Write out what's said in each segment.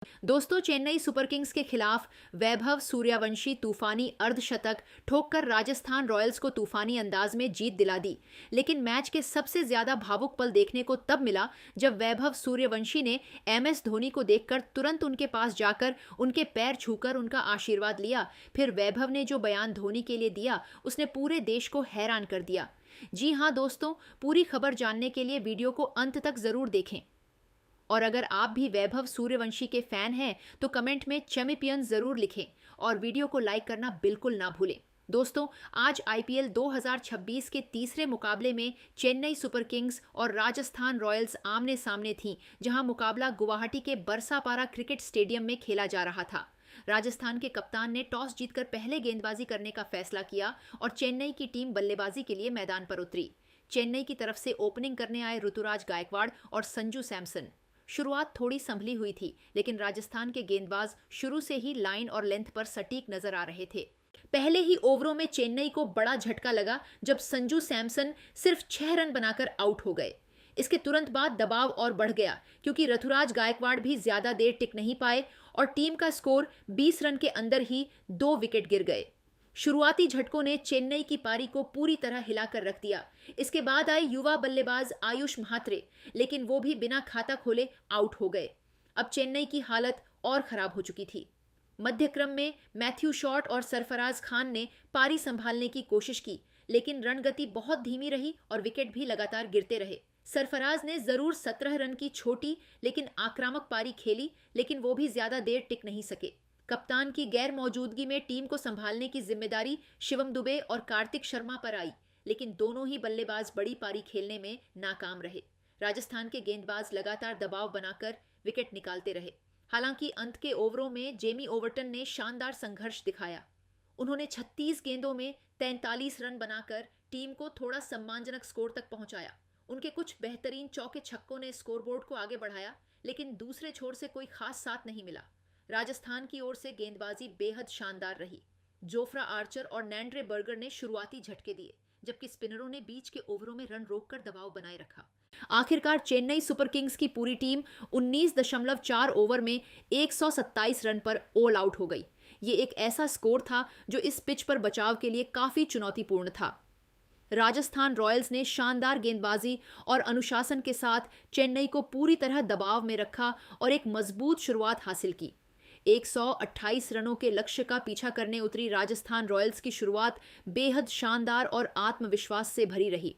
दोस्तों, Chennai super Kings के खिलाफ वैभव सूर्यवंशी तूफानी अर्धशतक ठोककर राजस्थान रॉयल्स को तूफानी अंदाज में जीत दिला दी। लेकिन मैच के सबसे ज्यादा भावुक पल देखने को तब मिला जब वैभव सूर्यवंशी ने एमएस धोनी को देखकर तुरंत उनके पास जाकर उनके पैर छूकर उनका आशीर्वाद लिया। फिर वैभव ने जो बयान धोनी के लिए दिया, उसने पूरे देश को हैरान कर दिया। जी हाँ दोस्तों, पूरी खबर जानने के लिए वीडियो को अंत तक जरूर देखें। और अगर आप भी वैभव सूर्यवंशी के फैन हैं तो कमेंट में चैंपियन जरूर लिखें और वीडियो को लाइक करना बिल्कुल ना भूलें। दोस्तों, आज आईपीएल 2026 के तीसरे मुकाबले में चेन्नई सुपर किंग्स और राजस्थान रॉयल्स आमने सामने थीं, जहां मुकाबला गुवाहाटी के बरसापारा क्रिकेट स्टेडियम में खेला जा रहा था। राजस्थान के कप्तान ने टॉस जीतकर पहले गेंदबाजी करने का फैसला किया और चेन्नई की टीम बल्लेबाजी के लिए मैदान पर उतरी। चेन्नई की तरफ से ओपनिंग करने आए ऋतुराज गायकवाड़ और संजू सैमसन। शुरुआत थोड़ी संभली हुई थी, लेकिन राजस्थान के गेंदबाज शुरू से ही लाइन और लेंथ पर सटीक नजर आ रहे थे। पहले ही ओवरों में चेन्नई को बड़ा झटका लगा जब संजू सैमसन सिर्फ 6 रन बनाकर आउट हो गए। इसके तुरंत बाद दबाव और बढ़ गया क्योंकि ऋतुराज गायकवाड़ भी ज्यादा देर टिक नहीं पाए और टीम का स्कोर 20 रन के अंदर ही 2 विकेट गिर गए। शुरुआती झटकों ने चेन्नई की पारी को पूरी तरह हिलाकर रख दिया। इसके बाद आए युवा बल्लेबाज आयुष म्हात्रे, लेकिन वो भी बिना खाता खोले आउट हो गए। अब चेन्नई की हालत और खराब हो चुकी थी। मध्य क्रम में मैथ्यू शॉट और सरफराज खान ने पारी संभालने की कोशिश की, लेकिन रणगति बहुत धीमी रही और विकेट भी लगातार गिरते रहे। सरफराज ने जरूर 17 रन की छोटी लेकिन आक्रामक पारी खेली, लेकिन वो भी ज्यादा देर टिक नहीं सके। कप्तान की गैर मौजूदगी में टीम को संभालने की जिम्मेदारी शिवम दुबे और कार्तिक शर्मा पर आई, लेकिन दोनों ही बल्लेबाज बड़ी पारी खेलने में नाकाम रहे। राजस्थान के गेंदबाज लगातार दबाव बनाकर विकेट निकालते रहे। हालांकि अंत के ओवरों में जेमी ओवर्टन ने शानदार संघर्ष दिखाया। उन्होंने 36 गेंदों में 43 रन बनाकर टीम को थोड़ा सम्मानजनक स्कोर तक पहुंचाया। उनके कुछ बेहतरीन चौके छक्कों ने स्कोरबोर्ड को आगे बढ़ाया, लेकिन दूसरे छोर से कोई खास साथ नहीं मिला। राजस्थान की ओर से गेंदबाजी बेहद शानदार रही। जोफ्रा आर्चर और नैंड्रे बर्गर ने शुरुआती झटके दिए, जबकि स्पिनरों ने बीच के ओवरों में रन रोककर दबाव बनाए रखा। आखिरकार चेन्नई सुपर किंग्स की पूरी टीम 19.4 ओवर में 127 रन पर ऑल आउट हो गई। ये एक ऐसा स्कोर था जो इस पिच पर बचाव के लिए काफी चुनौतीपूर्ण था। राजस्थान रॉयल्स ने शानदार गेंदबाजी और अनुशासन के साथ चेन्नई को पूरी तरह दबाव में रखा और एक मजबूत शुरुआत हासिल की। 128 रनों के लक्ष्य का पीछा करने उतरी राजस्थान रॉयल्स की शुरुआत बेहद शानदार और आत्मविश्वास से भरी रही।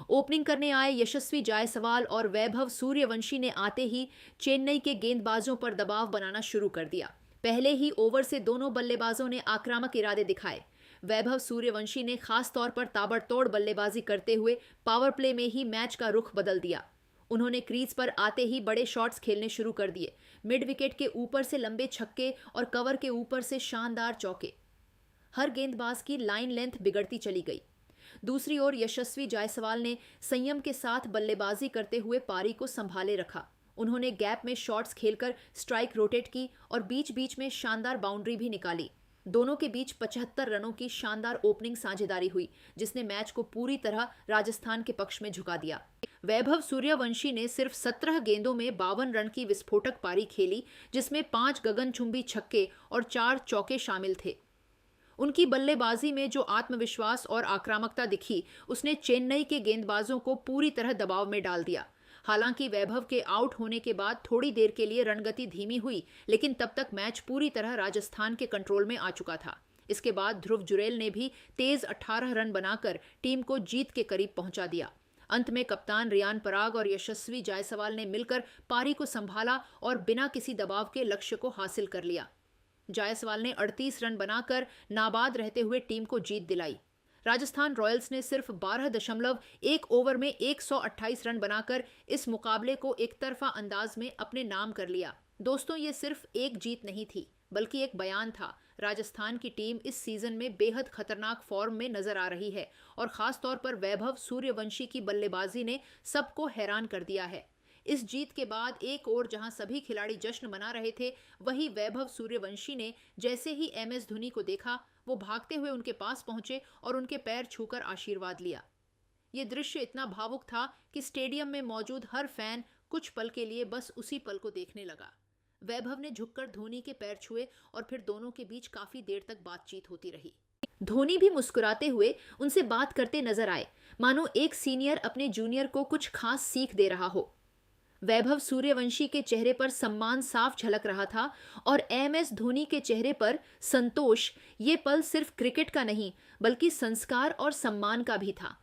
ओपनिंग करने आए यशस्वी जायसवाल और वैभव सूर्यवंशी ने आते ही चेन्नई के गेंदबाजों पर दबाव बनाना शुरू कर दिया। पहले ही ओवर से दोनों बल्लेबाजों ने आक्रामक इरादे दिखाए। वैभव सूर्यवंशी ने खास तौर पर ताबड़तोड़ बल्लेबाजी करते हुए पावर प्ले में ही मैच का रुख बदल दिया। उन्होंने क्रीज पर आते ही बड़े शॉट्स खेलने शुरू कर दिए। मिड विकेट के ऊपर से लंबे छक्के और कवर के ऊपर से शानदार चौके। हर गेंदबाज की लाइन लेंथ बिगड़ती चली गई। दूसरी ओर यशस्वी जायसवाल ने संयम के साथ बल्लेबाजी करते हुए पारी को संभाले रखा। उन्होंने गैप में शॉट्स खेलकर स्ट्राइक रोटेट की और बीच बीच में शानदार बाउंड्री भी निकाली। दोनों के बीच 75 रनों की शानदार ओपनिंग साझेदारी हुई, जिसने मैच को पूरी तरह राजस्थान के पक्ष में झुका दिया। वैभव सूर्यवंशी ने सिर्फ 17 गेंदों में 52 रन की विस्फोटक पारी खेली, जिसमें 5 गगनचुंबी छक्के और 4 चौके शामिल थे। उनकी बल्लेबाजी में जो आत्मविश्वास और आक्रामकता दिखी, उसने चेन्नई के गेंदबाजों को पूरी तरह दबाव में डाल दिया। हालांकि वैभव के आउट होने के बाद थोड़ी देर के लिए रणगति धीमी हुई, लेकिन तब तक मैच पूरी तरह राजस्थान के कंट्रोल में आ चुका था। इसके बाद ध्रुव जुरैल ने भी तेज 18 रन बनाकर टीम को जीत के करीब पहुंचा दिया। अंत में कप्तान रियान पराग और यशस्वी जायसवाल ने मिलकर पारी को संभाला और बिना किसी दबाव के लक्ष्य को हासिल कर लिया। जायसवाल ने 38 रन बनाकर नाबाद रहते हुए टीम को जीत दिलाई। राजस्थान रॉयल्स ने सिर्फ 12.1 ओवर में 128 रन बनाकर इस मुकाबले को एकतरफा अंदाज में अपने नाम कर लिया। दोस्तों, ये सिर्फ एक जीत नहीं थी, बल्कि एक बयान था। राजस्थान की टीम इस सीजन में बेहद खतरनाक फॉर्म में नजर आ रही है और खास तौर पर वैभव सूर्यवंशी की बल्लेबाजी ने सबको हैरान कर दिया है। इस जीत के बाद एक ओर जहां सभी खिलाड़ी जश्न मना रहे थे, वहीं वैभव सूर्यवंशी ने जैसे ही एमएस धोनी को देखा, वो भागते हुए उनके पास पहुंचे और उनके पैर छूकर आशीर्वाद लिया। ये दृश्य इतना भावुक था कि स्टेडियम में मौजूद हर फैन कुछ पल के लिए बस उसी पल को देखने लगा। वैभव ने झुककर धोनी के पैर छुए और फिर दोनों के बीच काफी देर तक बातचीत होती रही। धोनी भी मुस्कुराते हुए उनसे बात करते नजर आए, मानो एक सीनियर अपने जूनियर को कुछ खास सीख दे रहा हो। वैभव सूर्यवंशी के चेहरे पर सम्मान साफ झलक रहा था और एमएस धोनी के चेहरे पर संतोष। ये पल सिर्फ क्रिकेट का नहीं बल्कि संस्कार और सम्मान का भी था।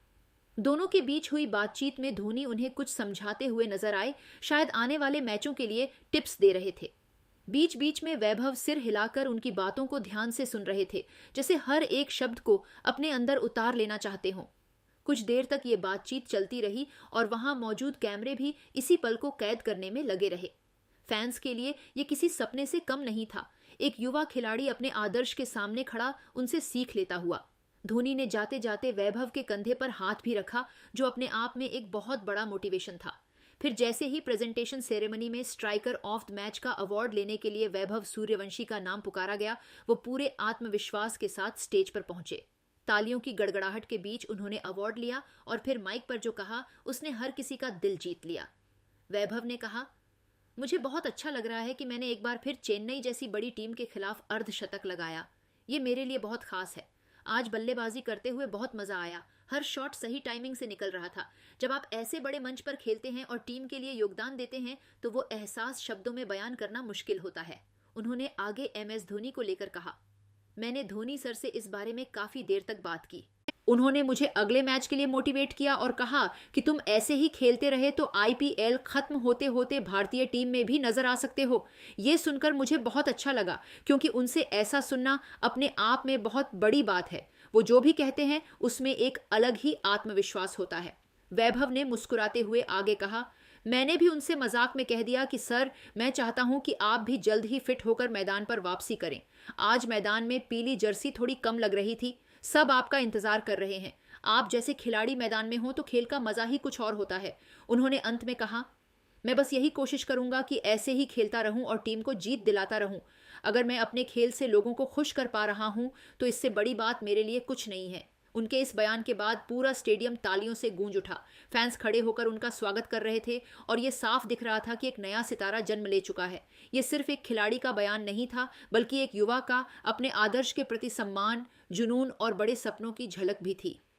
दोनों के बीच हुई बातचीत में धोनी उन्हें कुछ समझाते हुए नजर आए, शायद आने वाले मैचों के लिए टिप्स दे रहे थे। बीच बीच में वैभव सिर हिलाकर उनकी बातों को ध्यान से सुन रहे थे, जैसे हर एक शब्द को अपने अंदर उतार लेना चाहते हों। कुछ देर तक ये बातचीत चलती रही और वहां मौजूद कैमरे भी इसी पल को कैद करने में लगे रहे। फैंस के लिए ये किसी सपने से कम नहीं था। एक युवा खिलाड़ी अपने आदर्श के सामने खड़ा उनसे सीख लेता हुआ। धोनी ने जाते जाते वैभव के कंधे पर हाथ भी रखा, जो अपने आप में एक बहुत बड़ा मोटिवेशन था। फिर जैसे ही प्रेजेंटेशन सेरेमनी में स्ट्राइकर ऑफ द मैच का अवार्ड लेने के लिए वैभव सूर्यवंशी का नाम पुकारा गया, वो पूरे आत्मविश्वास के साथ स्टेज पर पहुंचे। तालियों की गड़गड़ाहट के बीच उन्होंने अवार्ड लिया और फिर माइक पर जो कहा उसने हर किसी का दिल जीत लिया। वैभव ने कहा, मुझे बहुत अच्छा लग रहा है कि मैंने एक बार फिर चेन्नई जैसी बड़ी टीम के खिलाफ अर्धशतक लगाया। ये मेरे लिए बहुत खास है। आज बल्लेबाजी करते हुए बहुत मजा आया। हर शॉट सही टाइमिंग से निकल रहा था। जब आप ऐसे बड़े मंच पर खेलते हैं और टीम के लिए योगदान देते हैं तो वो एहसास शब्दों में बयान करना मुश्किल होता है। उन्होंने आगे एमएस धोनी को लेकर कहा, मैंने धोनी सर से इस बारे में काफी देर तक बात की। उन्होंने मुझे अगले मैच के लिए मोटिवेट किया और कहा कि तुम ऐसे ही खेलते रहे तो आईपीएल खत्म होते होते भारतीय टीम में भी नजर आ सकते हो। ये सुनकर मुझे बहुत अच्छा लगा, क्योंकि उनसे ऐसा सुनना अपने आप में बहुत बड़ी बात है। वो जो भी कहते हैं उसमें एक अलग ही आत्मविश्वास होता है। वैभव ने मुस्कुराते हुए आगे कहा, मैंने भी उनसे मजाक में कह दिया कि सर, मैं चाहता हूं कि आप भी जल्द ही फिट होकर मैदान पर वापसी करें। आज मैदान में पीली जर्सी थोड़ी कम लग रही थी। सब आपका इंतजार कर रहे हैं। आप जैसे खिलाड़ी मैदान में हो तो खेल का मजा ही कुछ और होता है। उन्होंने अंत में कहा, मैं बस यही कोशिश करूंगा कि ऐसे ही खेलता रहूं और टीम को जीत दिलाता रहूं। अगर मैं अपने खेल से लोगों को खुश कर पा रहा हूं तो इससे बड़ी बात मेरे लिए कुछ नहीं है। उनके इस बयान के बाद पूरा स्टेडियम तालियों से गूंज उठा। फैंस खड़े होकर उनका स्वागत कर रहे थे और ये साफ दिख रहा था कि एक नया सितारा जन्म ले चुका है। ये सिर्फ एक खिलाड़ी का बयान नहीं था, बल्कि एक युवा का अपने आदर्श के प्रति सम्मान, जुनून और बड़े सपनों की झलक भी थी।